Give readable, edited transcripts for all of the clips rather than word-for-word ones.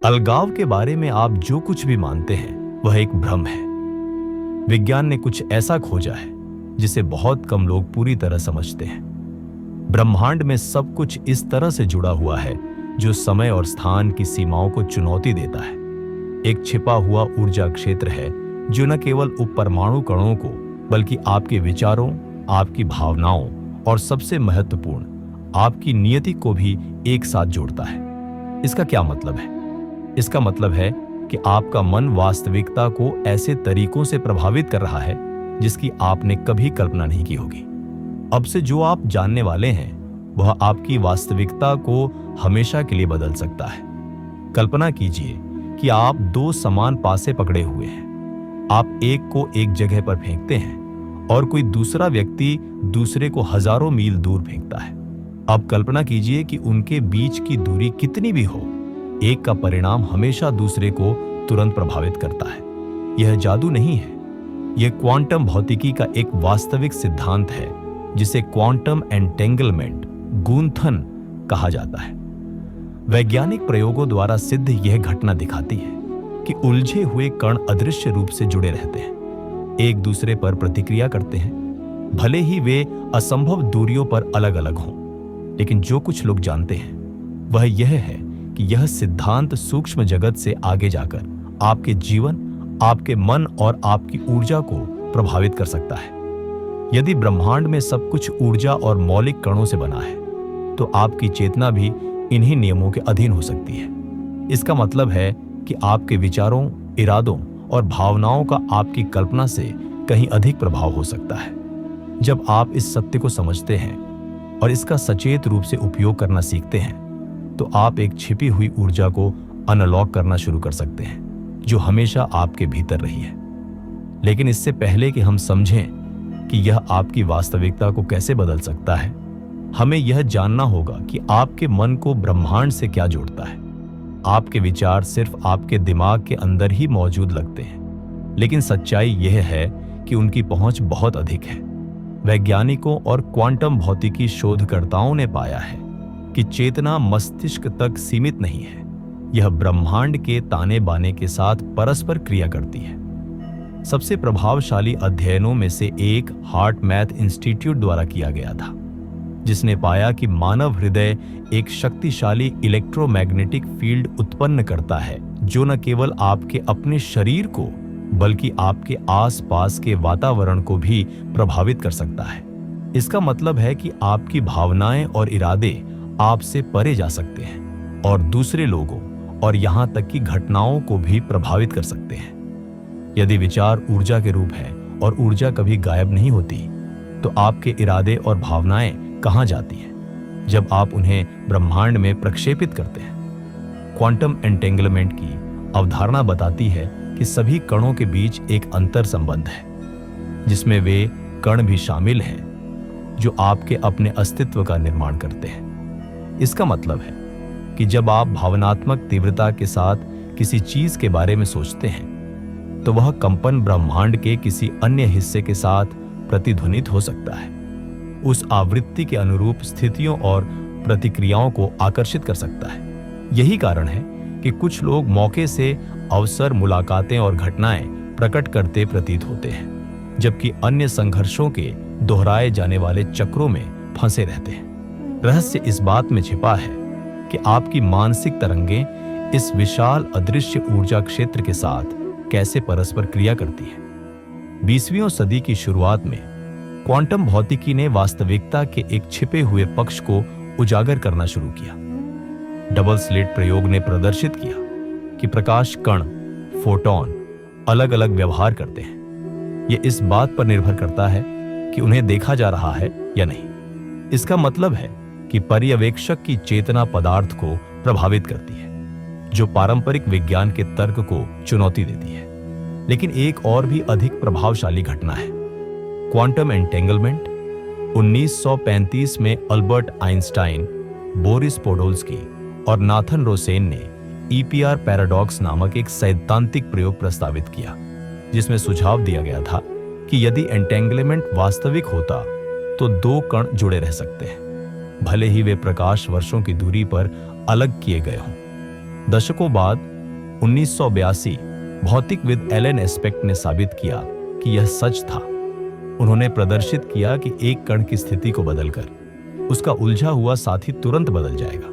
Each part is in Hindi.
अलगाव के बारे में आप जो कुछ भी मानते हैं वह एक भ्रम है। विज्ञान ने कुछ ऐसा खोजा है जिसे बहुत कम लोग पूरी तरह समझते हैं। ब्रह्मांड में सब कुछ इस तरह से जुड़ा हुआ है जो समय और स्थान की सीमाओं को चुनौती देता है। एक छिपा हुआ ऊर्जा क्षेत्र है जो न केवल उपपरमाणु कणों को बल्कि आपके विचारों, आपकी भावनाओं और सबसे महत्वपूर्ण आपकी नियति को भी एक साथ जोड़ता है। इसका क्या मतलब है? इसका मतलब है कि आपका मन वास्तविकता को ऐसे तरीकों से प्रभावित कर रहा है जिसकी आपने कभी कल्पना नहीं की होगी। अब से जो आप जानने वाले हैं वह आपकी वास्तविकता को हमेशा के लिए बदल सकता है। कल्पना कीजिए कि आप दो समान पासे पकड़े हुए हैं। आप एक को एक जगह पर फेंकते हैं और कोई दूसरा व्यक्ति दूसरे को हजारों मील दूर फेंकता है। अब कल्पना कीजिए कि उनके बीच की दूरी कितनी भी हो, एक का परिणाम हमेशा दूसरे को तुरंत प्रभावित करता है। यह जादू नहीं है, यह क्वांटम भौतिकी का एक वास्तविक सिद्धांत है जिसे क्वांटम एंटेंगलमेंट, गूंथन कहा जाता है। वैज्ञानिक प्रयोगों द्वारा सिद्ध यह घटना दिखाती है कि उलझे हुए कण अदृश्य रूप से जुड़े रहते हैं, एक दूसरे पर प्रतिक्रिया करते हैं, भले ही वे असंभव दूरियों पर अलग अलग हों। लेकिन जो कुछ लोग जानते हैं वह यह है कि यह सिद्धांत सूक्ष्म जगत से आगे जाकर आपके जीवन, आपके मन और आपकी ऊर्जा को प्रभावित कर सकता है। यदि ब्रह्मांड में सब कुछ ऊर्जा और मौलिक कणों से बना है तो आपकी चेतना भी इन्हीं नियमों के अधीन हो सकती है। इसका मतलब है कि आपके विचारों, इरादों और भावनाओं का आपकी कल्पना से कहीं अधिक प्रभाव हो सकता है। जब आप इस सत्य को समझते हैं और इसका सचेत रूप से उपयोग करना सीखते हैं तो आप एक छिपी हुई ऊर्जा को अनलॉक करना शुरू कर सकते हैं जो हमेशा आपके भीतर रही है। लेकिन इससे पहले कि हम समझें कि यह आपकी वास्तविकता को कैसे बदल सकता है, हमें यह जानना होगा कि आपके मन को ब्रह्मांड से क्या जोड़ता है। आपके विचार सिर्फ आपके दिमाग के अंदर ही मौजूद लगते हैं, लेकिन सच्चाई यह है कि उनकी पहुंच बहुत अधिक है। वैज्ञानिकों और क्वांटम भौतिकी शोधकर्ताओं ने पाया है कि चेतना मस्तिष्क तक सीमित नहीं है, यह ब्रह्मांड के ताने बाने के साथ परस्पर क्रिया करती है। सबसे प्रभावशाली अध्ययनों में से एक हार्ट मैथ इंस्टीट्यूट द्वारा किया गया था, जिसने पाया कि मानव हृदय एक शक्तिशाली इलेक्ट्रोमैग्नेटिक फील्ड उत्पन्न करता है जो न केवल आपके अपने शरीर को बल्कि आपके आसपास के वातावरण को भी प्रभावित कर सकता है। इसका मतलब है कि आपकी भावनाएं और इरादे आपसे परे जा सकते हैं और दूसरे लोगों और यहां तक कि घटनाओं को भी प्रभावित कर सकते हैं। यदि विचार ऊर्जा के रूप है और ऊर्जा कभी गायब नहीं होती, तो आपके इरादे और भावनाएं कहां जाती हैं जब आप उन्हें ब्रह्मांड में प्रक्षेपित करते हैं। क्वांटम एंटेंगलमेंट की अवधारणा बताती है कि सभी कणों के बीच एक अंतर संबंध है, जिसमें वे कण भी शामिल हैं जो आपके अपने अस्तित्व का निर्माण करते हैं। इसका मतलब है कि जब आप भावनात्मक तीव्रता के साथ किसी चीज के बारे में सोचते हैं तो वह कंपन ब्रह्मांड के किसी अन्य हिस्से के साथ प्रतिध्वनित हो सकता है, उस आवृत्ति के अनुरूप स्थितियों और प्रतिक्रियाओं को आकर्षित कर सकता है। यही कारण है कि कुछ लोग मौके से अवसर, मुलाकातें और घटनाएं प्रकट करते प्रतीत होते हैं, जबकि अन्य संघर्षों के दोहराए जाने वाले चक्रों में फंसे रहते हैं। रहस्य इस बात में छिपा है कि आपकी मानसिक तरंगें इस विशाल अदृश्य ऊर्जा क्षेत्र के साथ कैसे परस्पर क्रिया करती है। 20वीं सदी की शुरुआत में क्वांटम भौतिकी ने वास्तविकता के एक छिपे हुए पक्ष को उजागर करना शुरू किया। डबल स्लिट प्रयोग ने प्रदर्शित किया कि प्रकाश कण, फोटॉन अलग अलग व्यवहार करते हैं। यह इस बात पर निर्भर करता है कि उन्हें देखा जा रहा है या नहीं। इसका मतलब है कि पर्यवेक्षक की चेतना पदार्थ को प्रभावित करती है, जो पारंपरिक विज्ञान के तर्क को चुनौती देती है। लेकिन एक और भी अधिक प्रभावशाली घटना है क्वांटम एंटेंगलमेंट। 1935 में अल्बर्ट आइंस्टाइन, बोरिस पोडोल्स्की और नाथन रोसेन ने ईपीआर पैराडॉक्स नामक एक सैद्धांतिक प्रयोग प्रस्तावित किया, जिसमें सुझाव दिया गया था कि यदि एंटेंगलमेंट वास्तविक होता तो दो कण जुड़े रह सकते हैं, भले ही वे प्रकाश वर्षों की दूरी पर अलग किए गए हों। दशकों बाद 1982 भौतिकविद एलन एस्पेक्ट ने साबित किया कि यह सच था। उन्होंने प्रदर्शित किया कि एक कण की स्थिति को बदलकर उसका उलझा हुआ साथी तुरंत बदल जाएगा,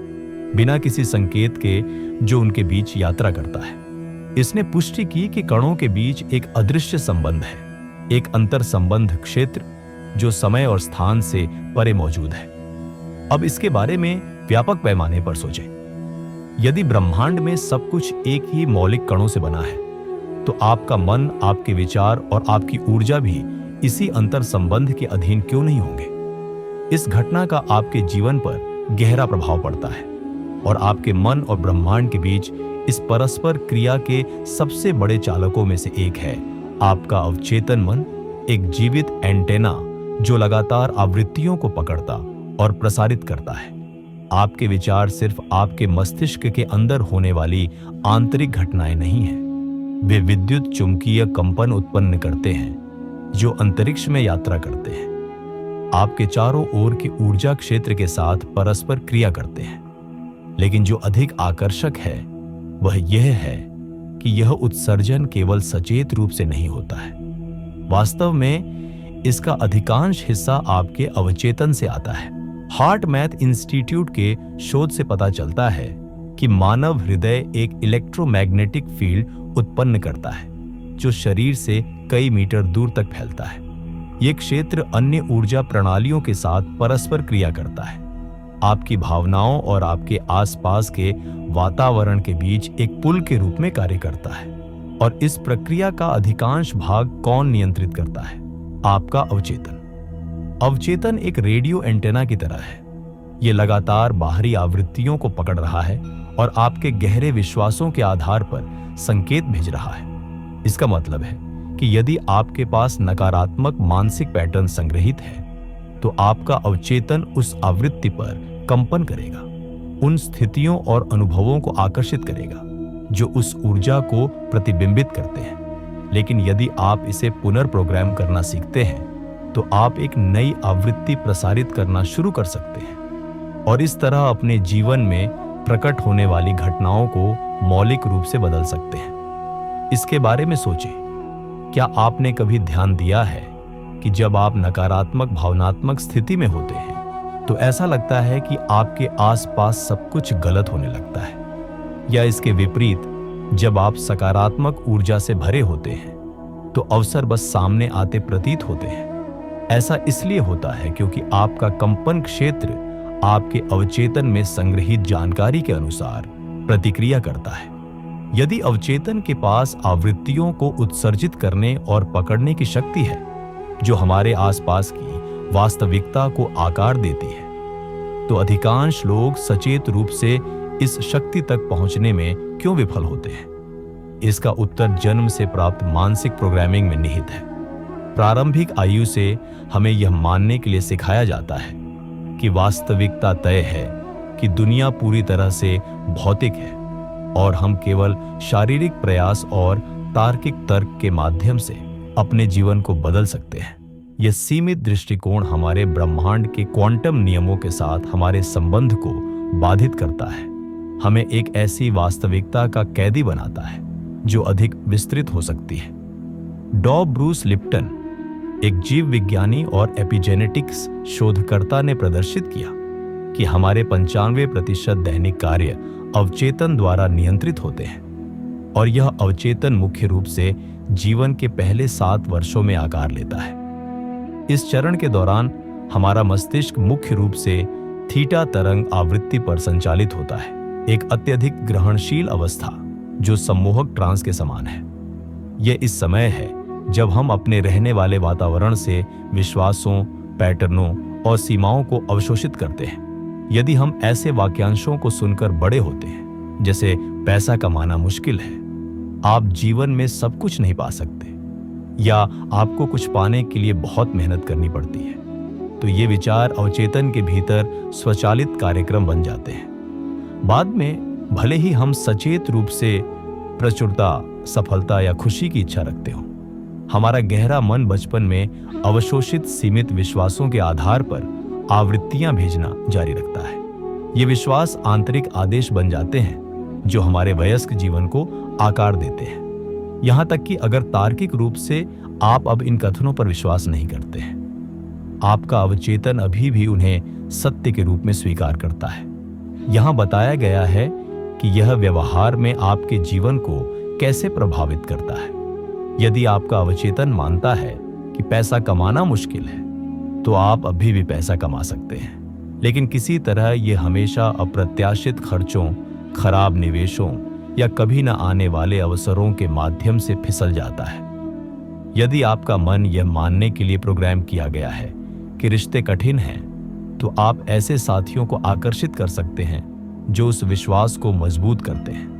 बिना किसी संकेत के जो उनके बीच यात्रा करता है। इसने पुष्टि की कि कणों के बीच एक अदृश्य संबंध है, एक अंतर संबंध क्षेत्र जो समय और स्थान से परे मौजूद है। अब इसके बारे में व्यापक पैमाने पर सोचें। यदि ब्रह्मांड में सब कुछ एक ही मौलिक कणों से बना है, तो आपका मन, आपके विचार और आपकी ऊर्जा भी इसी अंतर संबंध के अधीन क्यों नहीं होंगे? इस घटना का आपके जीवन पर गहरा प्रभाव पड़ता है और आपके मन और ब्रह्मांड के बीच इस परस्पर क्रिया के सबसे बड़े चालकों में से एक है आपका अवचेतन मन, एक जीवित एंटेना जो लगातार आवृत्तियों को पकड़ता और प्रसारित करता है। आपके विचार सिर्फ आपके मस्तिष्क के अंदर होने वाली आंतरिक घटनाएं नहीं हैं, वे विद्युत चुंबकीय कंपन उत्पन्न करते हैं जो अंतरिक्ष में यात्रा करते हैं, आपके चारों ओर के ऊर्जा क्षेत्र के साथ परस्पर क्रिया करते हैं। लेकिन जो अधिक आकर्षक है वह यह है कि यह उत्सर्जन केवल सचेत रूप से नहीं होता है। वास्तव में इसका अधिकांश हिस्सा आपके अवचेतन से आता है। हार्ट मैथ इंस्टीट्यूट के शोध से पता चलता है कि मानव हृदय एक इलेक्ट्रोमैग्नेटिक फील्ड उत्पन्न करता है जो शरीर से कई मीटर दूर तक फैलता है। यह क्षेत्र अन्य ऊर्जा प्रणालियों के साथ परस्पर क्रिया करता है, आपकी भावनाओं और आपके आसपास के वातावरण के बीच एक पुल के रूप में कार्य करता है। और इस प्रक्रिया का अधिकांश भाग कौन नियंत्रित करता है? आपका अवचेतन। अवचेतन एक रेडियो एंटेना की तरह है। यह लगातार बाहरी आवृत्तियों को पकड़ रहा है और आपके गहरे विश्वासों के आधार पर संकेत भेज रहा है। इसका मतलब है कि यदि आपके पास नकारात्मक मानसिक पैटर्न संग्रहित है, तो आपका अवचेतन उस आवृत्ति पर कंपन करेगा, उन स्थितियों और अनुभवों को आकर्षित करेगा जो उस ऊर्जा को प्रतिबिंबित करते हैं। लेकिन यदि आप इसे पुनर्प्रोग्राम करना सीखते हैं, तो आप एक नई आवृत्ति प्रसारित करना शुरू कर सकते हैं और इस तरह अपने जीवन में प्रकट होने वाली घटनाओं को मौलिक रूप से बदल सकते हैं। इसके बारे में सोचें। क्या आपने कभी ध्यान दिया है कि जब आप नकारात्मक भावनात्मक स्थिति में होते हैं, तो ऐसा लगता है कि आपके आसपास सब कुछ गलत होने लगता है? या इसके विपरीत, जब आप सकारात्मक ऊर्जा से भरे होते हैं, तो अवसर बस सामने आते प्रतीत होते हैं? ऐसा इसलिए होता है क्योंकि आपका कंपन क्षेत्र आपके अवचेतन में संग्रहित जानकारी के अनुसार प्रतिक्रिया करता है। यदि अवचेतन के पास आवृत्तियों को उत्सर्जित करने और पकड़ने की शक्ति है जो हमारे आसपास की वास्तविकता को आकार देती है, तो अधिकांश लोग सचेत रूप से इस शक्ति तक पहुंचने में क्यों विफल होते हैं? इसका उत्तर जन्म से प्राप्त मानसिक प्रोग्रामिंग में निहित है। प्रारंभिक आयु से हमें यह मानने के लिए सिखाया जाता है कि वास्तविकता तय है, कि दुनिया पूरी तरह से भौतिक है और हम केवल शारीरिक प्रयास और तार्किक तर्क के माध्यम से अपने जीवन को बदल सकते हैं। यह सीमित दृष्टिकोण हमारे ब्रह्मांड के क्वांटम नियमों के साथ हमारे संबंध को बाधित करता है, हमें एक ऐसी वास्तविकता का कैदी बनाता है जो अधिक विस्तृत हो सकती है। डॉ ब्रूस लिप्टन, एक जीव विज्ञानी और एपिजेनेटिक्स शोधकर्ता, ने प्रदर्शित किया कि हमारे 95% दैनिक कार्य अवचेतन द्वारा नियंत्रित होते हैं और यह अवचेतन मुख्य रूप से जीवन के पहले 7 वर्षों में आकार लेता है। इस चरण के दौरान हमारा मस्तिष्क मुख्य रूप से थीटा तरंग आवृत्ति पर संचालित होता है, एक अत्यधिक ग्रहणशील अवस्था जो सम्मोहक ट्रांस के समान है। यह इस समय है जब हम अपने रहने वाले वातावरण से विश्वासों, पैटर्नों और सीमाओं को अवशोषित करते हैं। यदि हम ऐसे वाक्यांशों को सुनकर बड़े होते हैं जैसे पैसा कमाना मुश्किल है, आप जीवन में सब कुछ नहीं पा सकते, या आपको कुछ पाने के लिए बहुत मेहनत करनी पड़ती है, तो ये विचार अवचेतन के भीतर स्वचालित कार्यक्रम बन जाते हैं। बाद में भले ही हम सचेत रूप से प्रचुरता, सफलता या खुशी की इच्छा रखते हो, हमारा गहरा मन बचपन में अवशोषित सीमित विश्वासों के आधार पर आवृत्तियां भेजना जारी रखता है। ये विश्वास आंतरिक आदेश बन जाते हैं जो हमारे वयस्क जीवन को आकार देते हैं। यहां तक कि अगर तार्किक रूप से आप अब इन कथनों पर विश्वास नहीं करते हैं, आपका अवचेतन अभी भी उन्हें सत्य के रूप में स्वीकार करता है। यहां बताया गया है कि यह व्यवहार में आपके जीवन को कैसे प्रभावित करता है। यदि आपका अवचेतन मानता है कि पैसा कमाना मुश्किल है, तो आप अभी भी पैसा कमा सकते हैं, लेकिन किसी तरह यह हमेशा अप्रत्याशित खर्चों, खराब निवेशों या कभी न आने वाले अवसरों के माध्यम से फिसल जाता है। यदि आपका मन यह मानने के लिए प्रोग्राम किया गया है कि रिश्ते कठिन हैं, तो आप ऐसे साथियों को आकर्षित कर सकते हैं जो उस विश्वास को मजबूत करते हैं,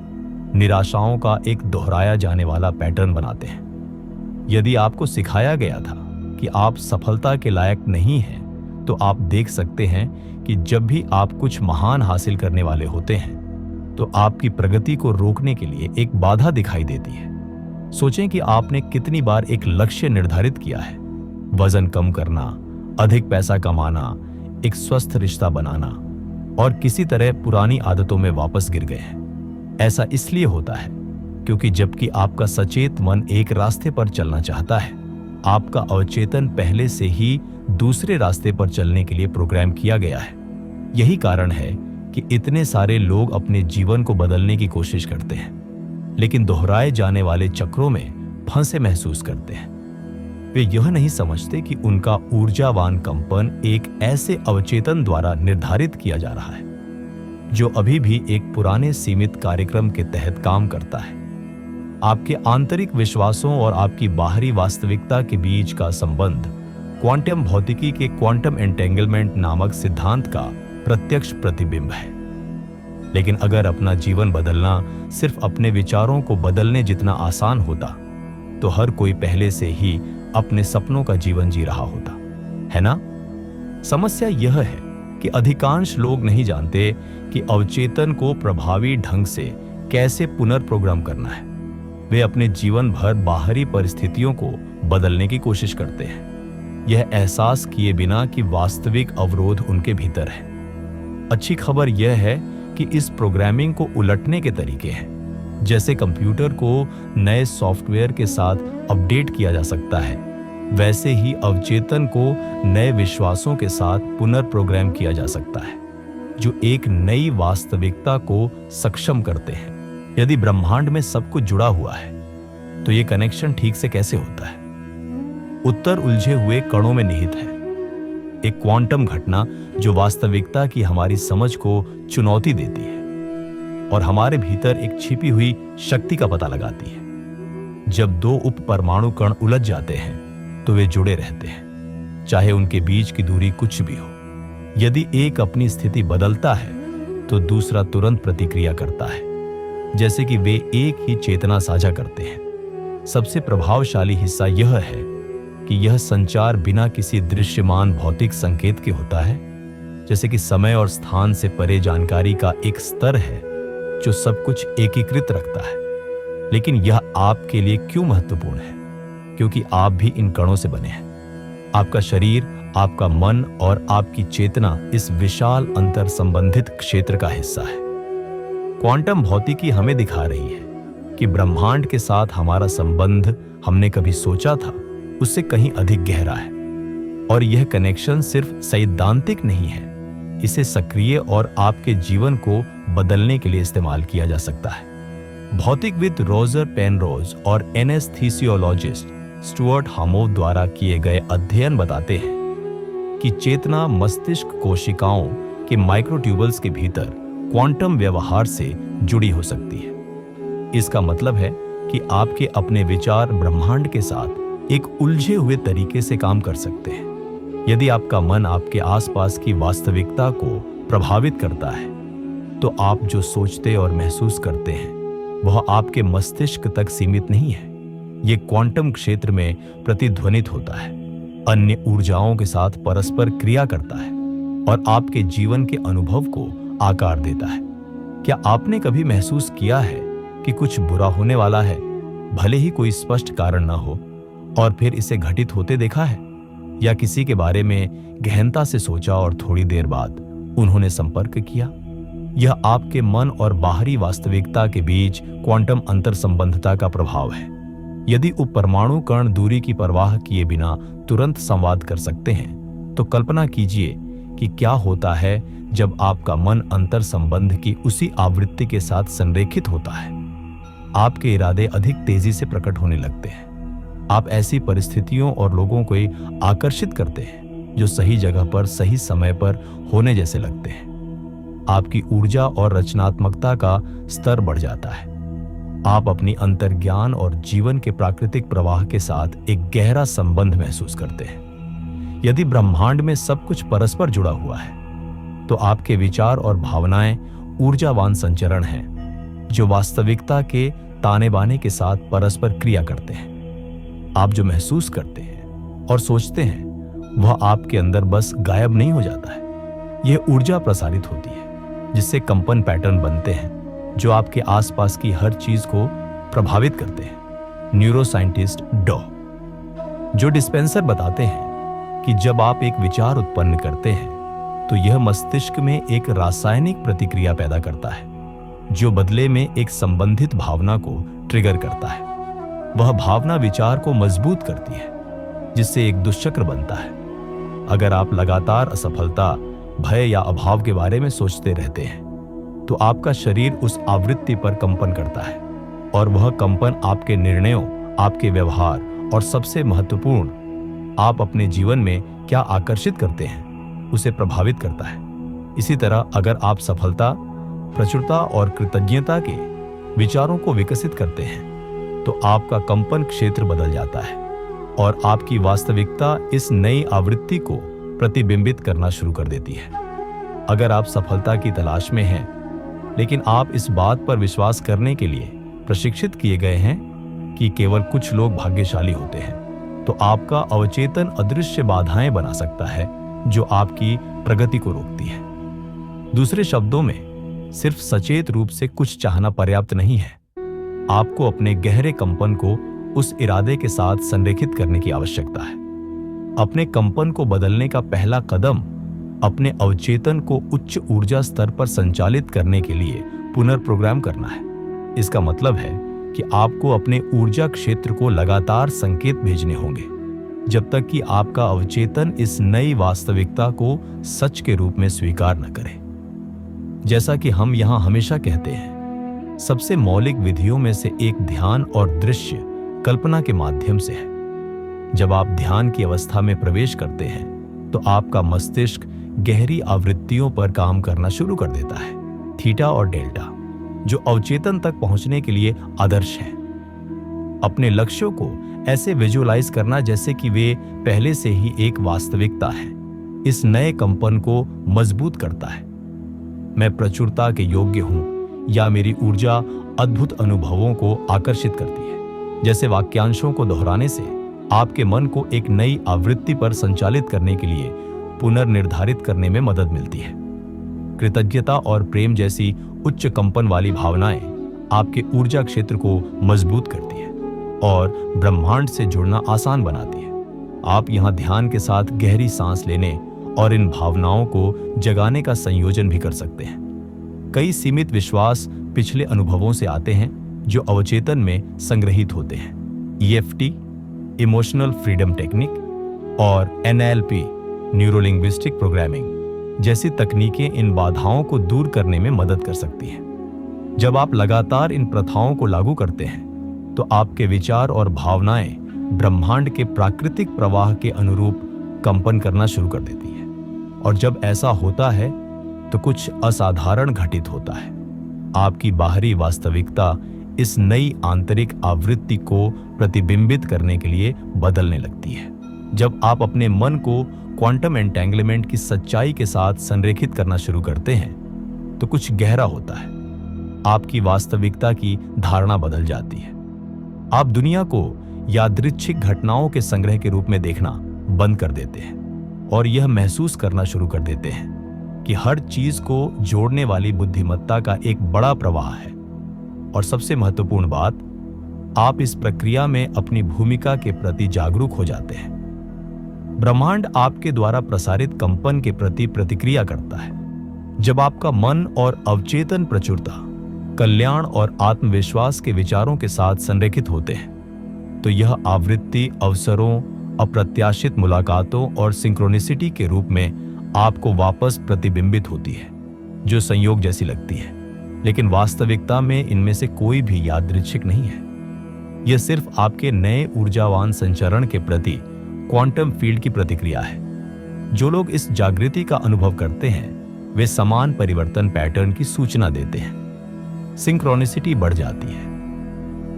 निराशाओं का एक दोहराया जाने वाला पैटर्न बनाते हैं। यदि आपको सिखाया गया था कि आप सफलता के लायक नहीं हैं, तो आप देख सकते हैं कि जब भी आप कुछ महान हासिल करने वाले होते हैं, तो आपकी प्रगति को रोकने के लिए एक बाधा दिखाई देती है। सोचें कि आपने कितनी बार एक लक्ष्य निर्धारित किया है, वजन कम करना, अधिक पैसा कमाना, एक स्वस्थ रिश्ता बनाना, और किसी तरह पुरानी आदतों में वापस गिर गए हैं। ऐसा इसलिए होता है क्योंकि जबकि आपका सचेत मन एक रास्ते पर चलना चाहता है, आपका अवचेतन पहले से ही दूसरे रास्ते पर चलने के लिए प्रोग्राम किया गया है। यही कारण है कि इतने सारे लोग अपने जीवन को बदलने की कोशिश करते हैं, लेकिन दोहराए जाने वाले चक्रों में फंसे महसूस करते हैं। वे यह नहीं समझते कि उनका ऊर्जावान कंपन एक ऐसे अवचेतन द्वारा निर्धारित किया जा रहा है जो अभी भी एक पुराने सीमित कार्यक्रम के तहत काम करता है। आपके आंतरिक विश्वासों और आपकी बाहरी वास्तविकता के बीच का संबंध क्वांटम भौतिकी के क्वांटम एंटेंगलमेंट नामक सिद्धांत का प्रत्यक्ष प्रतिबिंब है। लेकिन अगर अपना जीवन बदलना सिर्फ अपने विचारों को बदलने जितना आसान होता, तो हर कोई पहले से ही अपने सपनों का जीवन जी रहा होता, है ना? समस्या यह है कि अधिकांश लोग नहीं जानते कि अवचेतन को प्रभावी ढंग से कैसे पुनर्प्रोग्राम करना है। वे अपने जीवन भर बाहरी परिस्थितियों को बदलने की कोशिश करते हैं, यह एहसास किए बिना कि वास्तविक अवरोध उनके भीतर है। अच्छी खबर यह है कि इस प्रोग्रामिंग को उलटने के तरीके हैं। जैसे कंप्यूटर को नए सॉफ्टवेयर के साथ अपडेट किया जा सकता है, वैसे ही अवचेतन को नए विश्वासों के साथ पुनर्प्रोग्राम किया जा सकता है, जो एक नई वास्तविकता को सक्षम करते हैं। यदि ब्रह्मांड में सब कुछ जुड़ा हुआ है, तो यह कनेक्शन ठीक से कैसे होता है? उत्तर उलझे हुए कणों में निहित है। एक क्वांटम घटना जो वास्तविकता की हमारी समझ को चुनौती देती है और हमारे भीतर एक छिपी हुई शक्ति का पता लगाती है। जब दो उप परमाणु कण उलझ जाते हैं, तो वे जुड़े रहते हैं, चाहे उनके बीच की दूरी कुछ भी हो। यदि एक अपनी स्थिति बदलता है, तो दूसरा तुरंत प्रतिक्रिया करता है, जैसे कि वे एक ही चेतना साझा करते हैं। सबसे प्रभावशाली हिस्सा यह है कि यह संचार बिना किसी दृश्यमान भौतिक संकेत के होता है, जैसे कि समय और स्थान से परे जानकारी का एक स्तर है जो सब कुछ एकीकृत रखता है। लेकिन यह आपके लिए क्यों महत्वपूर्ण है? क्योंकि आप भी इन कणों से बने हैं। आपका शरीर, आपका मन और आपकी चेतना इस विशाल अंतर संबंधित क्षेत्र का हिस्सा है। क्वांटम भौतिकी हमें दिखा रही है कि ब्रह्मांड के साथ हमारा संबंध हमने कभी सोचा था उससे कहीं अधिक गहरा है। और यह कनेक्शन सिर्फ सैद्धांतिक नहीं है, इसे सक्रिय और आपके जीवन को बदलने के लिए इस्तेमाल किया जा सकता है। भौतिकविद रोजर पेनरोज और एनेस्थीसियोलॉजिस्ट स्टुअर्ट हामोव द्वारा किए गए अध्ययन बताते हैं कि चेतना मस्तिष्क कोशिकाओं के माइक्रोट्यूबल्स के भीतर क्वांटम व्यवहार से जुड़ी हो सकती है। इसका मतलब है कि आपके अपने विचार ब्रह्मांड के साथ एक उलझे हुए तरीके से काम कर सकते हैं। यदि आपका मन आपके आसपास की वास्तविकता को प्रभावित करता है, तो आप जो सोचते और महसूस करते हैं वह आपके मस्तिष्क तक सीमित नहीं है। यह क्वांटम क्षेत्र में प्रतिध्वनित होता है, अन्य ऊर्जाओं के साथ परस्पर क्रिया करता है और आपके जीवन के अनुभव को आकार देता है। क्या आपने कभी महसूस किया है कि कुछ बुरा होने वाला है, भले ही कोई स्पष्ट कारण न हो, और फिर इसे घटित होते देखा है? या किसी के बारे में गहनता से सोचा और थोड़ी देर बाद उन्होंने संपर्क किया? यह आपके मन और बाहरी वास्तविकता के बीच क्वांटम अंतर संबंधता का प्रभाव है। यदि उपपरमाणु कण दूरी की परवाह किए बिना तुरंत संवाद कर सकते हैं, तो कल्पना कीजिए कि क्या होता है जब आपका मन अंतर संबंध की उसी आवृत्ति के साथ संरेखित होता है। आपके इरादे अधिक तेजी से प्रकट होने लगते हैं। आप ऐसी परिस्थितियों और लोगों को आकर्षित करते हैं जो सही जगह पर सही समय पर होने जैसे लगते हैं। आपकी ऊर्जा और रचनात्मकता का स्तर बढ़ जाता है। आप अपनी अंतर्ज्ञान और जीवन के प्राकृतिक प्रवाह के साथ एक गहरा संबंध महसूस करते हैं। यदि ब्रह्मांड में सब कुछ परस्पर जुड़ा हुआ है, तो आपके विचार और भावनाएं ऊर्जावान संचरण हैं जो वास्तविकता के ताने बाने के साथ परस्पर क्रिया करते हैं। आप जो महसूस करते हैं और सोचते हैं, वह आपके अंदर बस गायब नहीं हो जाता है। यह ऊर्जा प्रसारित होती है, जिससे कंपन पैटर्न बनते हैं जो आपके आसपास की हर चीज को प्रभावित करते हैं। न्यूरोसाइंटिस्ट डॉ जो डिस्पेंसर बताते हैं कि जब आप एक विचार उत्पन्न करते हैं, तो यह मस्तिष्क में एक रासायनिक प्रतिक्रिया पैदा करता है जो बदले में एक संबंधित भावना को ट्रिगर करता है। वह भावना विचार को मजबूत करती है, जिससे एक दुष्चक्र बनता है। अगर आप लगातार असफलता, भय या अभाव के बारे में सोचते रहते हैं, तो आपका शरीर उस आवृत्ति पर कंपन करता है और वह कंपन आपके निर्णयों, आपके व्यवहार और सबसे महत्वपूर्ण, आप अपने जीवन में क्या आकर्षित करते हैं, उसे प्रभावित करता है। इसी तरह अगर आप सफलता, प्रचुरता और कृतज्ञता के विचारों को विकसित करते हैं, तो आपका कंपन क्षेत्र बदल जाता है और आपकी वास्तविकता इस नई आवृत्ति को प्रतिबिंबित करना शुरू कर देती है। अगर आप सफलता की तलाश में हैं, लेकिन आप इस बात पर विश्वास करने के लिए प्रशिक्षित किए गए हैं कि केवल कुछ लोग भाग्यशाली होते हैं, तो आपका अवचेतन अदृश्य बाधाएं बना सकता है जो आपकी प्रगति को रोकती है। दूसरे शब्दों में, सिर्फ सचेत रूप से कुछ चाहना पर्याप्त नहीं है। आपको अपने गहरे कंपन को उस इरादे के साथ संरेखित करने की आवश्यकता है। अपने कंपन को बदलने का पहला कदम अपने अवचेतन को उच्च ऊर्जा स्तर पर संचालित करने के लिए पुनर्प्रोग्राम करना है। इसका मतलब है कि आपको अपने ऊर्जा क्षेत्र को लगातार संकेत भेजने होंगे जब तक कि आपका अवचेतन इस नई वास्तविकता को सच के रूप में स्वीकार न करे। जैसा कि हम यहां हमेशा कहते हैं, सबसे मौलिक विधियों में से एक ध्यान और दृश्य कल्पना के माध्यम से है। जब आप ध्यान की अवस्था में प्रवेश करते हैं, तो आपका मस्तिष्क गहरी आवृत्तियों पर काम करना शुरू कर देता है, थीटा और डेल्टा, जो अवचेतन तक पहुंचने के लिए आदर्श है। अपने लक्ष्यों को ऐसे विजुअलाइज करना जैसे कि वे पहले से ही एक वास्तविकता है, इस नए कंपन को मजबूत करता है। मैं प्रचुरता के योग्य हूं, या मेरी ऊर्जा अद्भुत अनुभवों को आकर्षित करती है, जैसे वाक्यांशों को दोहराने से आपके मन को एक नई आवृत्ति पर संचालित करने के लिए पुनर्निर्धारित करने में मदद मिलती है। कृतज्ञता और प्रेम जैसी उच्च कंपन वाली भावनाएं आपके ऊर्जा क्षेत्र को मजबूत करती है और ब्रह्मांड से जुड़ना आसान बनाती है। आप यहां ध्यान के साथ गहरी सांस लेने और इन भावनाओं को जगाने का संयोजन भी कर सकते हैं। कई सीमित विश्वास पिछले अनुभवों से आते हैं जो अवचेतन में संग्रहित होते हैं। EFT, इमोशनल फ्रीडम टेक्निक, और NLP, न्यूरोलिंग्विस्टिक प्रोग्रामिंग जैसी तकनीकें इन बाधाओं को दूर करने में मदद कर सकती हैं। जब आप लगातार इन प्रथाओं को लागू करते हैं, तो आपके विचार और भावनाएं ब्रह्मांड के प्राकृतिक प्रवाह के अनुरूप कंपन करना शुरू कर देती है। और जब ऐसा होता है, तो कुछ असाधारण घटित होता है। आपकी बाहरी वास्तविकता इस नई आंतरिक आवृत्ति को प्रतिबिंबित करने के लिए बदलने लगती है। जब आप अपने मन को क्वांटम एंटेंगलमेंट की सच्चाई के साथ संरेखित करना शुरू करते हैं, तो कुछ गहरा होता है। आपकी वास्तविकता की धारणा बदल जाती है। आप दुनिया को यादृच्छिक घटनाओं के संग्रह के रूप में देखना बंद कर देते हैं और यह महसूस करना शुरू कर देते हैं कि हर चीज को जोड़ने वाली बुद्धिमत्ता का एक बड़ा प्रवाह है। और सबसे महत्वपूर्ण बात, आप इस प्रक्रिया में अपनी भूमिका के प्रति जागरूक हो जाते हैं। ब्रह्मांड आपके द्वारा प्रसारित कंपन के प्रति प्रतिक्रिया करता है। जब आपका मन और अवचेतन प्रचुरता, कल्याण और आत्मविश्वास के विचारों के साथ संरेखित होते हैं, तो यह आवृत्ति अवसरों, अप्रत्याशित मुलाकातों और सिंक्रोनिसिटी के रूप में आपको वापस प्रतिबिंबित होती है, जो संयोग जैसी लगती है, लेकिन वास्तविकता में इनमें से कोई भी यादृच्छिक नहीं है। यह सिर्फ आपके नए ऊर्जावान संचरण के प्रति क्वांटम फील्ड की प्रतिक्रिया है। जो लोग इस जागृति का अनुभव करते हैं, वे समान परिवर्तन पैटर्न की सूचना देते हैं। सिंक्रोनिसिटी बढ़ जाती है।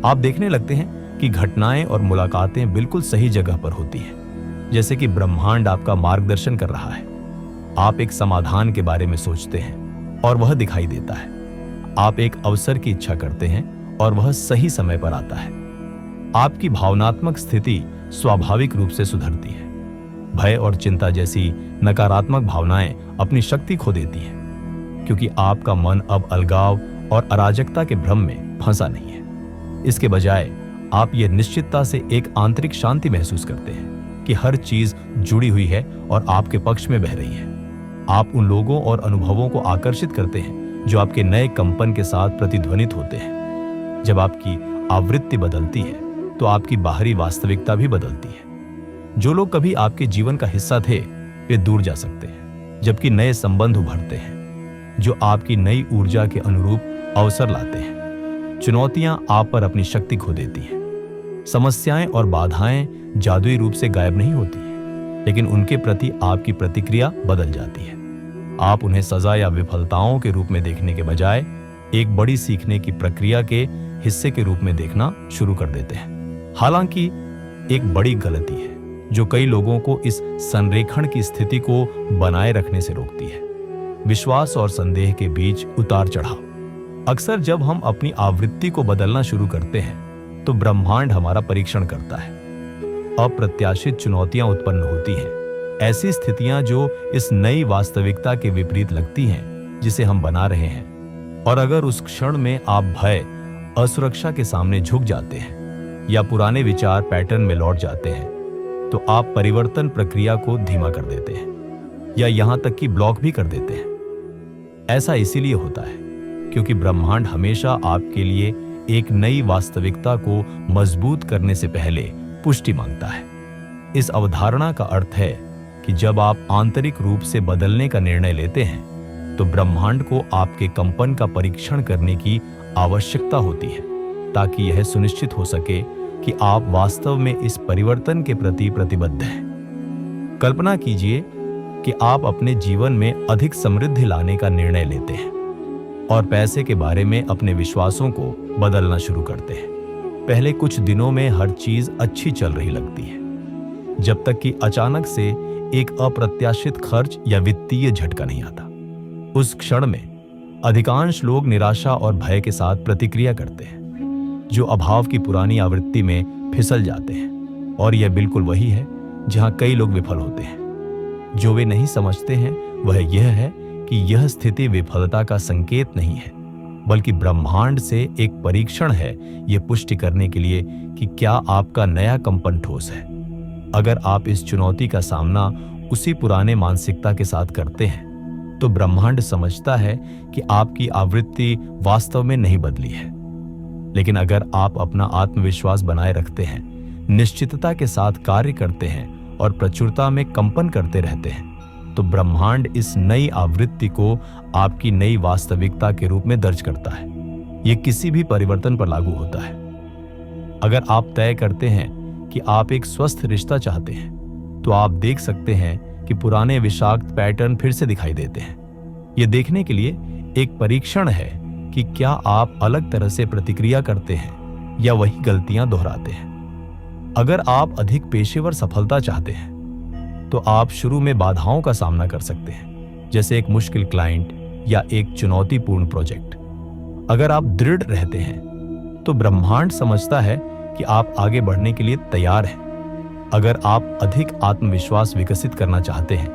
आप देखने लगते हैं कि घटनाएं और मुलाकातें बिल्कुल सही जगह पर होती हैं, जैसे कि ब्रह्मांड आपका मार्गदर्शन कर रहा है। आप एक समाधान के बारे में सोचते हैं और वह दिखाई देता है। आप एक अवसर की इच्छा करते हैं और वह सही समय पर आता है। आपकी भावनात्मक स्थिति स्वाभाविक रूप से सुधरती है। भय और चिंता जैसी नकारात्मक भावनाएं अपनी शक्ति खो देती हैं, क्योंकि आपका मन अब अलगाव और अराजकता के भ्रम में फंसा नहीं है। इसके बजाय आप ये निश्चितता से एक आंतरिक शांति महसूस करते हैं कि हर चीज जुड़ी हुई है और आपके पक्ष में बह रही है। आप उन लोगों और अनुभवों को आकर्षित करते हैं जो आपके नए कंपन के साथ प्रतिध्वनित होते हैं। जब आपकी आवृत्ति बदलती है, तो आपकी बाहरी वास्तविकता भी बदलती है। जो लोग कभी आपके जीवन का हिस्सा थे, वे दूर जा सकते हैं, जबकि नए संबंध उभरते हैं जो आपकी नई ऊर्जा के अनुरूप अवसर लाते हैं। चुनौतियां आप पर अपनी शक्ति खो देती हैं। समस्याएं और बाधाएं जादुई रूप से गायब नहीं होती हैं, लेकिन उनके प्रति आपकी प्रतिक्रिया बदल जाती है। आप उन्हें सजा या विफलताओं के रूप में देखने के बजाय एक बड़ी सीखने की प्रक्रिया के हिस्से के रूप में देखना शुरू कर देते हैं। हालांकि एक बड़ी गलती है जो कई लोगों को इस संरेखण की स्थिति को बनाए रखने से रोकती है। विश्वास और संदेह के बीच उतार चढ़ाव। अक्सर जब हम अपनी आवृत्ति को बदलना शुरू करते हैं, तो ब्रह्मांड हमारा परीक्षण करता है। अप्रत्याशित चुनौतियां उत्पन्न होती हैं, ऐसी स्थितियां जो इस नई वास्तविकता के विपरीत लगती हैं जिसे हम बना रहे हैं। और अगर उस क्षण में आप भय, असुरक्षा के सामने झुक जाते हैं या पुराने विचार पैटर्न में लौट जाते हैं, तो आप परिवर्तन प्रक्रिया को धीमा कर देते हैं या यहां तक कि ब्लॉक भी कर देते हैं। ऐसा इसीलिए होता है क्योंकि ब्रह्मांड हमेशा आपके लिए एक नई वास्तविकता को मजबूत करने से पहले पुष्टि मांगता है। इस अवधारणा का अर्थ है कि जब आप आंतरिक रूप से बदलने का निर्णय लेते हैं, तो ब्रह्मांड को आपके कंपन का परीक्षण करने की आवश्यकता होती है, ताकि यह सुनिश्चित हो सके कि आप वास्तव में इस परिवर्तन के प्रति प्रतिबद्ध हैं। कल्पना कीजिए कि आप अपने जीवन में अधिक समृद्धि लाने का निर्णय लेते हैं और पैसे के बारे में अपने विश्वासों को बदलना शुरू करते हैं। पहले कुछ दिनों में हर चीज अच्छी चल रही लगती है, जब तक कि अचानक से एक अप्रत्याशित खर्च या वित्तीय झटका नहीं आता। उस क्षण में अधिकांश लोग निराशा और भय के साथ प्रतिक्रिया करते हैं, जो अभाव की पुरानी आवृत्ति में फिसल जाते हैं। और यह बिल्कुल वही है जहां कई लोग विफल होते हैं। जो वे नहीं समझते हैं वह यह है कि यह स्थिति विफलता का संकेत नहीं है, बल्कि ब्रह्मांड से एक परीक्षण है, यह पुष्टि करने के लिए कि क्या आपका नया कंपन ठोस है। अगर आप इस चुनौती का सामना उसी पुराने मानसिकता के साथ करते हैं, तो ब्रह्मांड समझता है कि आपकी आवृत्ति वास्तव में नहीं बदली है। लेकिन अगर आप अपना आत्मविश्वास बनाए रखते हैं, निश्चितता के साथ कार्य करते हैं और प्रचुरता में कंपन करते रहते हैं, तो ब्रह्मांड इस नई आवृत्ति को आपकी नई वास्तविकता के रूप में दर्ज करता है। यह किसी भी परिवर्तन पर लागू होता है। अगर आप तय करते हैं कि आप एक स्वस्थ रिश्ता चाहते हैं, तो आप देख सकते हैं कि पुराने विषाक्त पैटर्न फिर से दिखाई देते हैं। यह देखने के लिए एक परीक्षण है कि क्या आप अलग तरह से प्रतिक्रिया करते हैं या वही गलतियां दोहराते हैं। अगर आप अधिक पेशेवर सफलता चाहते हैं, तो आप शुरू में बाधाओं का सामना कर सकते हैं, जैसे एक मुश्किल क्लाइंट या एक चुनौतीपूर्ण प्रोजेक्ट। अगर आप दृढ़ रहते हैं, तो ब्रह्मांड समझता है कि आप आगे बढ़ने के लिए तैयार हैं। अगर आप अधिक आत्मविश्वास विकसित करना चाहते हैं,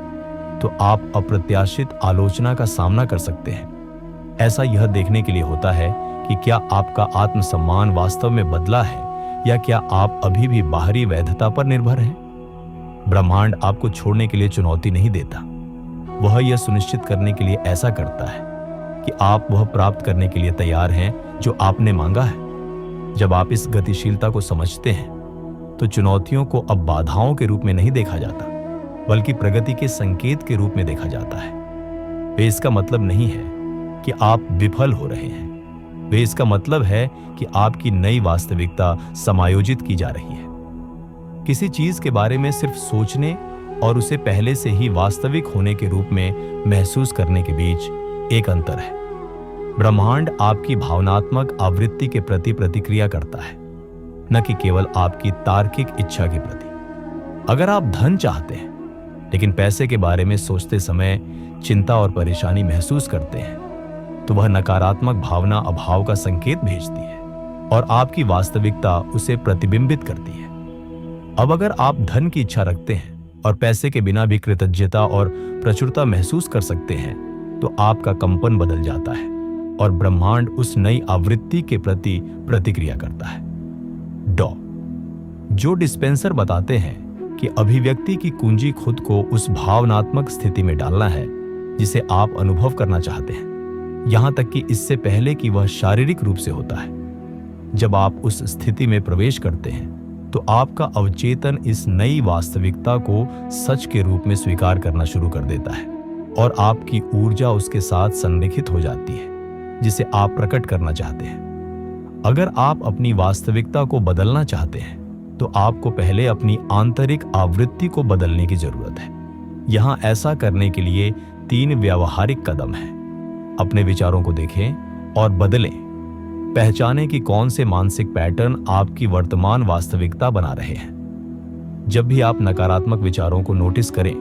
तो आप अप्रत्याशित आलोचना का सामना कर सकते हैं। ऐसा यह देखने के लिए होता है कि क्या आपका आत्मसम्मान वास्तव में बदला है या क्या आप अभी भी बाहरी वैधता पर निर्भर हैं। ब्रह्मांड आपको छोड़ने के लिए चुनौती नहीं देता, वह यह सुनिश्चित करने के लिए ऐसा करता है कि आप वह प्राप्त करने के लिए तैयार हैं जो आपने मांगा है। जब आप इस गतिशीलता को समझते हैं तो चुनौतियों को अब बाधाओं के रूप में नहीं देखा जाता, बल्कि प्रगति के संकेत के रूप में देखा जाता है। वे इसका मतलब नहीं है कि आप विफल हो रहे हैं। वे इसका मतलब है कि आपकी नई वास्तविकता समायोजित की जा रही है। किसी चीज के बारे में सिर्फ सोचने और उसे पहले से ही वास्तविक होने के रूप में महसूस करने के बीच एक अंतर है। ब्रह्मांड आपकी भावनात्मक आवृत्ति के प्रति प्रतिक्रिया करता है, न कि केवल आपकी तार्किक इच्छा के प्रति। अगर आप धन चाहते हैं लेकिन पैसे के बारे में सोचते समय चिंता और परेशानी महसूस करते हैं, तो वह नकारात्मक भावना अभाव का संकेत भेजती है और आपकी वास्तविकता उसे प्रतिबिंबित करती है। अब अगर आप धन की इच्छा रखते हैं और पैसे के बिना भी कृतज्ञता और प्रचुरता महसूस कर सकते हैं, तो आपका कंपन बदल जाता है और ब्रह्मांड उस नई आवृत्ति के प्रति प्रतिक्रिया करता है। जो डिस्पेंसर बताते हैं कि अभिव्यक्ति की कुंजी खुद को उस भावनात्मक स्थिति में डालना है जिसे आप अनुभव करना चाहते हैं, यहां तक कि इससे पहले कि वह शारीरिक रूप से होता है। जब आप उस स्थिति में प्रवेश करते हैं तो आपका अवचेतन इस नई वास्तविकता को सच के रूप में स्वीकार करना शुरू कर देता है और आपकी ऊर्जा उसके साथ संरेखित हो जाती है जिसे आप प्रकट करना चाहते हैं। अगर आप अपनी वास्तविकता को बदलना चाहते हैं तो आपको पहले अपनी आंतरिक आवृत्ति को बदलने की जरूरत है। यहां ऐसा करने के लिए 3 व्यावहारिक कदम हैं। अपने विचारों को देखें और बदलें। पहचानें कि कौन से मानसिक पैटर्न आपकी वर्तमान वास्तविकता बना रहे हैं। जब भी आप नकारात्मक विचारों को नोटिस करें,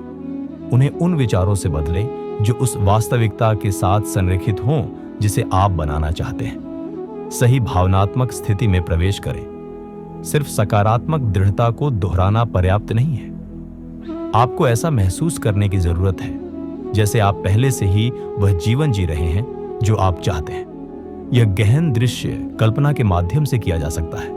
उन्हें उन विचारों से बदलें जो उस वास्तविकता के साथ संरेखित हों जिसे आप बनाना चाहते हैं। सही भावनात्मक स्थिति में प्रवेश करें। सिर्फ सकारात्मक दृढ़ता को दोहराना पर्याप्त नहीं है। आपको ऐसा महसूस करने की जरूरत है जैसे आप पहले से ही वह जीवन जी रहे हैं जो आप चाहते हैं। यह गहन दृश्य कल्पना के माध्यम से किया जा सकता है,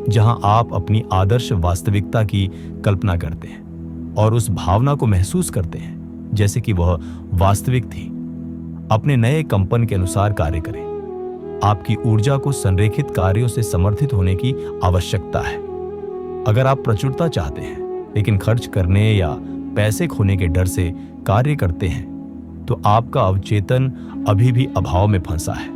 जहां आप अपनी आदर्श वास्तविकता की कल्पना करते हैं और उस भावना को महसूस करते हैं जैसे कि वह वास्तविक थी। अपने नए कंपन के अनुसार कार्य करें। आपकी ऊर्जा को संरेखित कार्यों से समर्थित होने की आवश्यकता है। अगर आप प्रचुरता चाहते हैं लेकिन खर्च करने या पैसे खोने के डर से कार्य करते हैं, तो आपका अवचेतन अभी भी अभाव में फंसा है।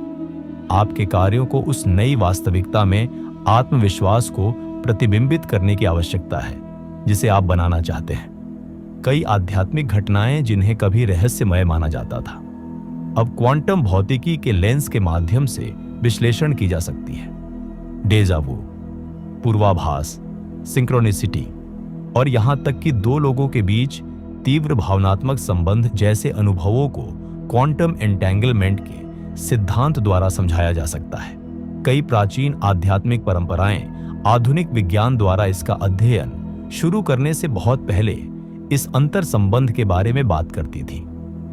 आपके कार्यों को उस नई वास्तविकता में आत्मविश्वास को प्रतिबिंबित करने की आवश्यकता है जिसे आप बनाना चाहते हैं। कई आध्यात्मिक घटनाएं जिन्हें कभी रहस्यमय माना जाता था, अब क्वांटम भौतिकी के लेंस के माध्यम से विश्लेषण की जा सकती है। डेजा वू, पूर्वाभास, सिंक्रोनिसिटी और यहां तक कि 2 लोगों के बीच तीव्र भावनात्मक संबंध जैसे अनुभवों को क्वांटम एंटेंगलमेंट के सिद्धांत द्वारा समझाया जा सकता है। कई प्राचीन आध्यात्मिक परंपराएं आधुनिक विज्ञान द्वारा इसका अध्ययन शुरू करने से बहुत पहले इस अंतर संबंध के बारे में बात करती थी।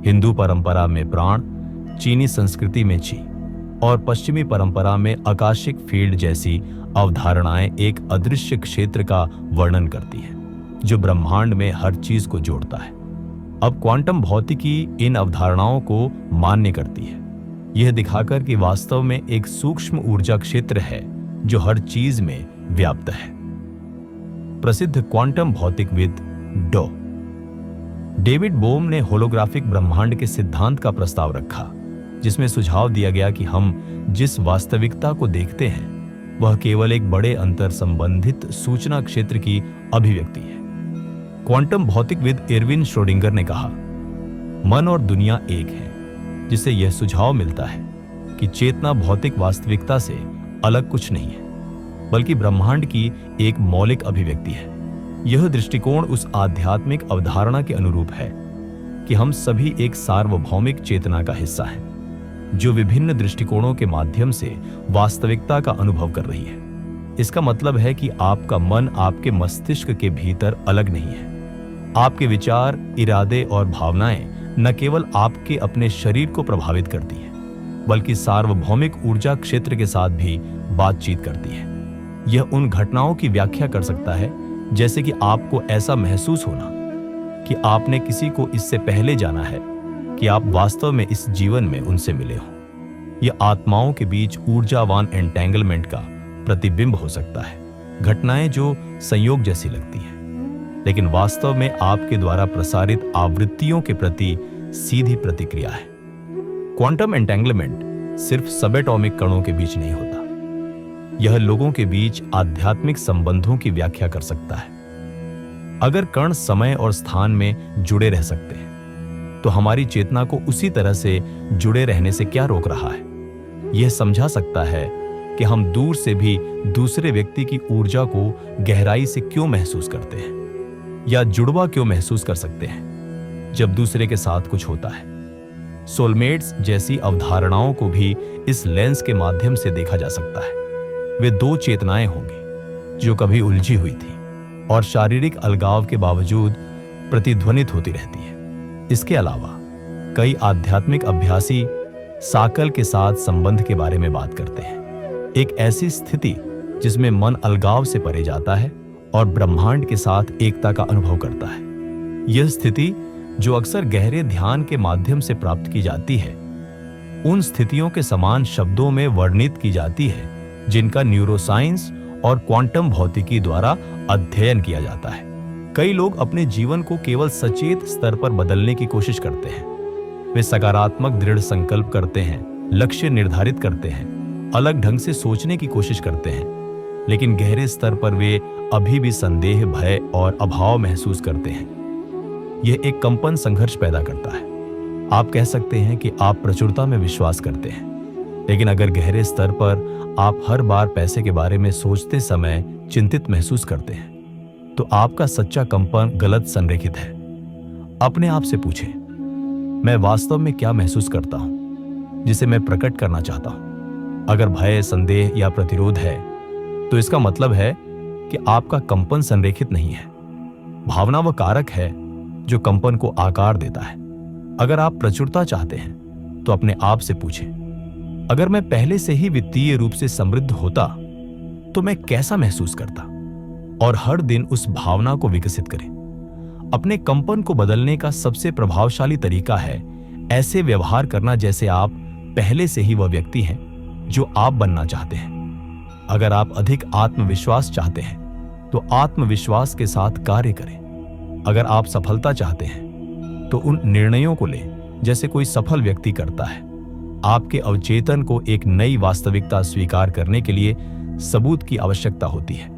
हिंदू परंपरा में प्राण, चीनी संस्कृति में ची और पश्चिमी परंपरा में आकाशिक फील्ड जैसी अवधारणाएं एक अदृश्य क्षेत्र का वर्णन करती हैं जो ब्रह्मांड में हर चीज को जोड़ता है। अब क्वांटम भौतिकी इन अवधारणाओं को मान्य करती है, यह दिखाकर कि वास्तव में एक सूक्ष्म ऊर्जा क्षेत्र है जो हर चीज में व्याप्त है। प्रसिद्ध क्वांटम भौतिकविद डॉ. डेविड बोम ने होलोग्राफिक ब्रह्मांड के सिद्धांत का प्रस्ताव रखा, जिसमें सुझाव दिया गया कि हम जिस वास्तविकता को देखते हैं वह केवल एक बड़े अंतर संबंधित सूचना क्षेत्र की अभिव्यक्ति है। क्वांटम भौतिकविद इरविन श्रोडिंगर ने कहा, मन और दुनिया एक है, जिससे यह सुझाव मिलता है कि चेतना भौतिक वास्तविकता से अलग कुछ नहीं है, बल्कि ब्रह्मांड की एक मौलिक अभिव्यक्ति है। यह दृष्टिकोण उस आध्यात्मिक अवधारणा के अनुरूप है कि हम सभी एक सार्वभौमिक चेतना का हिस्सा हैं, जो विभिन्न दृष्टिकोणों के माध्यम से वास्तविकता का अनुभव कर रही है। इसका मतलब है कि आपका मन आपके मस्तिष्क के भीतर अलग नहीं है। आपके विचार, इरादे और भावनाएं न केवल आपके अपने शरीर को प्रभावित करती हैं, बल्कि सार्वभौमिक ऊर्जा क्षेत्र के साथ भी बातचीत करती है। यह उन घटनाओं की व्याख्या कर सकता है जैसे कि आपको ऐसा महसूस होना कि आपने किसी को इससे पहले जाना है कि आप वास्तव में इस जीवन में उनसे मिले हो। यह आत्माओं के बीच ऊर्जावान एंटेंगलमेंट का प्रतिबिंब हो सकता है, घटनाएं जो संयोग जैसी लगती हैं, लेकिन वास्तव में आपके द्वारा प्रसारित आवृत्तियों के प्रति सीधी प्रतिक्रिया है। क्वांटम एंटेंगलमेंट सिर्फ सबएटॉमिक कणों के बीच नहीं होता, यह लोगों के बीच आध्यात्मिक संबंधों की व्याख्या कर सकता है। अगर कण समय और स्थान में जुड़े रह सकते हैं, तो हमारी चेतना को उसी तरह से जुड़े रहने से क्या रोक रहा है? यह समझा सकता है कि हम दूर से भी दूसरे व्यक्ति की ऊर्जा को गहराई से क्यों महसूस करते हैं, या जुड़वा क्यों महसूस कर सकते हैं जब दूसरे के साथ कुछ होता है। सोलमेट्स जैसी अवधारणाओं को भी इस लेंस के माध्यम से देखा जा सकता है। वे दो चेतनाएं होंगी जो कभी उलझी हुई थी और शारीरिक अलगाव के बावजूद प्रतिध्वनित होती रहती है। इसके अलावा कई आध्यात्मिक अभ्यासी साकल के साथ संबंध के बारे में बात करते हैं, एक ऐसी स्थिति जिसमें मन अलगाव से परे जाता है और ब्रह्मांड के साथ एकता का अनुभव करता है। यह स्थिति, जो अक्सर गहरे ध्यान के माध्यम से प्राप्त की जाती है, उन स्थितियों के समान शब्दों में वर्णित की जाती है जिनका न्यूरोसाइंस और क्वांटम भौतिकी द्वारा अध्ययन किया जाता है। कई लोग अपने जीवन को केवल सचेत स्तर पर बदलने की कोशिश करते हैं। वे सकारात्मक दृढ़ संकल्प करते हैं, लक्ष्य निर्धारित करते हैं, अलग ढंग से सोचने की कोशिश करते हैं, लेकिन गहरे स्तर पर वे अभी भी संदेह, भय और अभाव महसूस करते हैं। यह एक कंपन संघर्ष पैदा करता है। आप कह सकते हैं कि आप प्रचुरता में विश्वास करते हैं, लेकिन अगर गहरे स्तर पर आप हर बार पैसे के बारे में सोचते समय चिंतित महसूस करते हैं, तो आपका सच्चा कंपन गलत संरेखित है। अपने आप से पूछें, मैं वास्तव में क्या महसूस करता हूं जिसे मैं प्रकट करना चाहता हूं? अगर भय, संदेह या प्रतिरोध है, तो इसका मतलब है कि आपका कंपन संरेखित नहीं है। भावना वह कारक है जो कंपन को आकार देता है। अगर आप प्रचुरता चाहते हैं, तो अपने आप से पूछें, अगर मैं पहले से ही वित्तीय रूप से समृद्ध होता तो मैं कैसा महसूस करता? और हर दिन उस भावना को विकसित करें। अपने कंपन को बदलने का सबसे प्रभावशाली तरीका है ऐसे व्यवहार करना जैसे आप पहले से ही वह व्यक्ति हैं जो आप बनना चाहते हैं। अगर आप अधिक आत्मविश्वास चाहते हैं, तो आत्मविश्वास के साथ कार्य करें। अगर आप सफलता चाहते हैं, तो उन निर्णयों को लें जैसे कोई सफल व्यक्ति करता है। आपके अवचेतन को एक नई वास्तविकता स्वीकार करने के लिए सबूत की आवश्यकता होती है।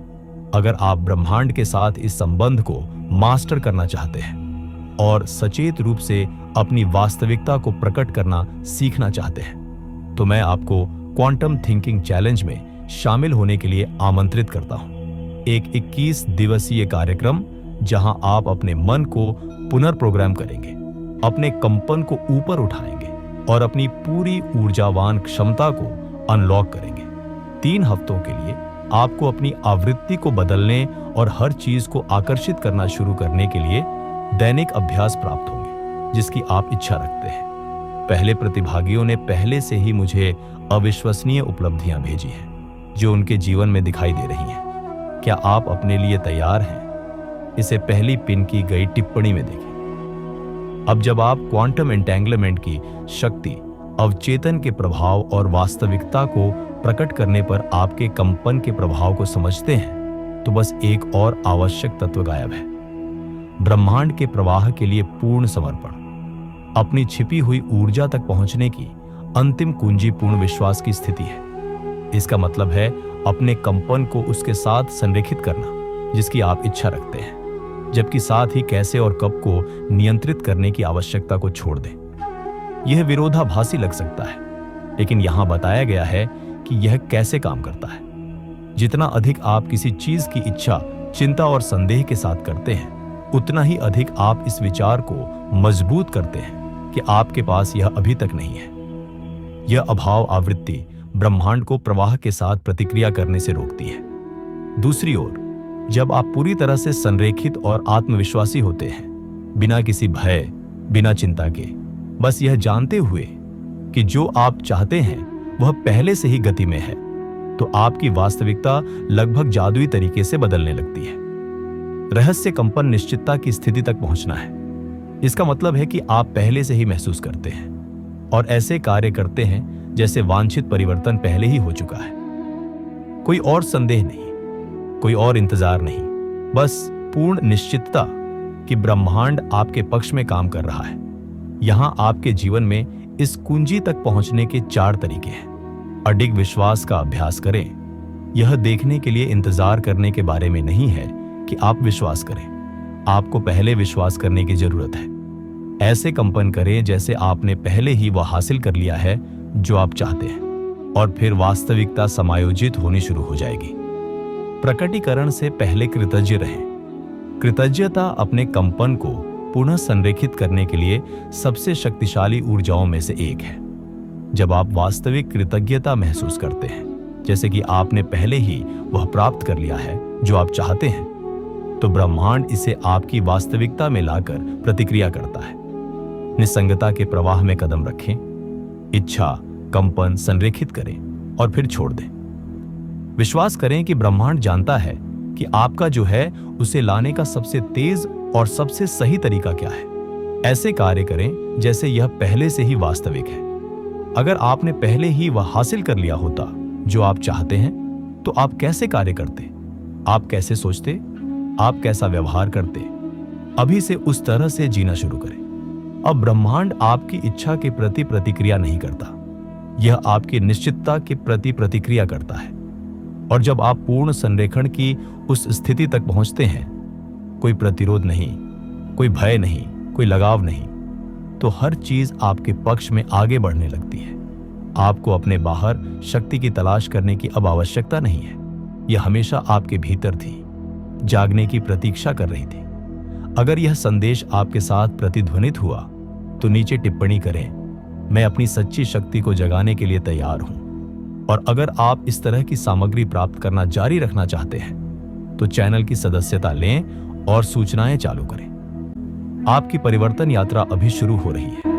अगर आप ब्रह्मांड के साथ इस संबंध को मास्टर करना चाहते हैं और सचेत रूप से अपनी वास्तविकता को प्रकट करना सीखना चाहते हैं, तो मैं आपको क्वांटम थिंकिंग चैलेंज में शामिल होने के लिए आमंत्रित करता हूं। एक 21 दिवसीय कार्यक्रम जहां आप अपने मन को पुनर्प्रोग्राम करेंगे, अपने कंपन को ऊपर उठाएंगे और अपनी पूरी ऊर्जावान क्षमता को अनलॉक करेंगे। 3 हफ्तों के लिए आपको अपनी आवृत्ति को बदलने और हर चीज को आकर्षित करना शुरू करने के लिए दैनिक अभ्यास प्राप्त होंगे, जिसकी आप इच्छा रखते हैं। पहले प्रतिभागियों ने पहले से ही मुझे अविश्वसनीय उपलब्धियां भेजी हैं, जो उनके जीवन में दिखाई दे रही हैं। क्या आप अपने लिए तैयार हैं? इसे पहली पिन की गई टिप्पणी में देखें। अब जब आप क्वांटम एंटेंगलमेंट की शक्ति, अवचेतन के प्रभाव और वास्तविकता को प्रकट करने पर आपके कंपन के प्रभाव को समझते हैं, तो बस एक और आवश्यक तत्व गायब है। ब्रह्मांड के प्रवाह के लिए पूर्ण समर्पण। अपनी छिपी हुई ऊर्जा तक पहुंचने की अंतिम कुंजी पूर्ण विश्वास की स्थिति है। इसका मतलब है अपने कंपन को उसके साथ संरेखित करना जिसकी आप इच्छा रखते हैं, जबकि साथ ही कैसे और कब को नियंत्रित करने की आवश्यकता को छोड़ दें। यह विरोधाभासी लग सकता है, लेकिन यहां बताया गया है कि यह कैसे काम करता है। जितना अधिक आप किसी चीज की इच्छा, चिंता और संदेह के साथ करते हैं, उतना ही अधिक आप इस विचार को मजबूत करते हैं कि आपके पास यह अभी तक नहीं है। यह अभाव आवृत्ति ब्रह्मांड को प्रवाह के साथ प्रतिक्रिया करने से रोकती है। दूसरी ओर, जब आप पूरी तरह से संरेखित और आत्मविश्वासी होते हैं, बिना किसी भय, बिना चिंता के, बस यह जानते हुए कि जो आप चाहते हैं वह पहले से ही गति में है, तो आपकी वास्तविकता लगभग जादुई तरीके से बदलने लगती है। रहस्य कंपन निश्चितता की स्थिति तक पहुंचना है। इसका मतलब है कि आप पहले से ही महसूस करते हैं और ऐसे कार्य करते हैं जैसे वांछित परिवर्तन पहले ही हो चुका है। कोई और संदेह नहीं, कोई और इंतजार नहीं, बस पूर्ण निश्चितता कि ब्रह्मांड आपके पक्ष में काम कर रहा है। यहां आपके जीवन में इस कुंजी तक पहुंचने के 4 तरीके हैं। अडिग विश्वास का अभ्यास करें। यह देखने के लिए इंतजार करने के बारे में नहीं है कि आप विश्वास करें, आपको पहले विश्वास करने की जरूरत है। ऐसे कंपन करें जैसे आपने पहले ही वह हासिल कर लिया है जो आप चाहते हैं, और फिर वास्तविकता समायोजित होनी शुरू हो जाएगी। प्रकटीकरण से पहले कृतज्ञ रहें। कृतज्ञता अपने कंपन को पुनः संरेखित करने के लिए सबसे शक्तिशाली ऊर्जाओं में से एक है। जब आप वास्तविक कृतज्ञता महसूस करते हैं, जैसे कि आपने पहले ही वह प्राप्त कर लिया है जो आप चाहते हैं, तो ब्रह्मांड इसे आपकी वास्तविकता में लाकर प्रतिक्रिया करता है। निसंगता के प्रवाह में कदम रखें, इच्छा कंपन संरेखित करें और फिर छोड़ दें। विश्वास करें कि ब्रह्मांड जानता है कि आपका जो है उसे लाने का सबसे तेज और सबसे सही तरीका क्या है। ऐसे कार्य करें जैसे यह पहले से ही वास्तविक है। अगर आपने पहले ही वह हासिल कर लिया होता जो आप चाहते हैं, तो आप कैसे कार्य करते, आप कैसे सोचते, आप कैसा व्यवहार करते। अभी से उस तरह से जीना शुरू करें। अब ब्रह्मांड आपकी इच्छा के प्रति प्रतिक्रिया नहीं करता, यह आपकी निश्चितता के प्रति प्रतिक्रिया करता है। और जब आप पूर्ण संरेखण की उस स्थिति तक पहुंचते हैं, कोई प्रतिरोध नहीं, कोई भय नहीं, कोई लगाव नहीं, तो हर चीज आपके पक्ष में आगे बढ़ने लगती है। आपको अपने बाहर शक्ति की तलाश करने की अब आवश्यकता नहीं है। यह हमेशा आपके भीतर थी, जागने की प्रतीक्षा कर रही थी। अगर यह संदेश आपके साथ प्रतिध्वनित हुआ तो नीचे टिप्पणी करें, मैं अपनी सच्ची शक्ति को जगाने के लिए तैयार हूं। और अगर आप इस तरह की सामग्री प्राप्त करना जारी रखना चाहते हैं, तो चैनल की सदस्यता लें और सूचनाएं चालू करें। आपकी परिवर्तन यात्रा अभी शुरू हो रही है।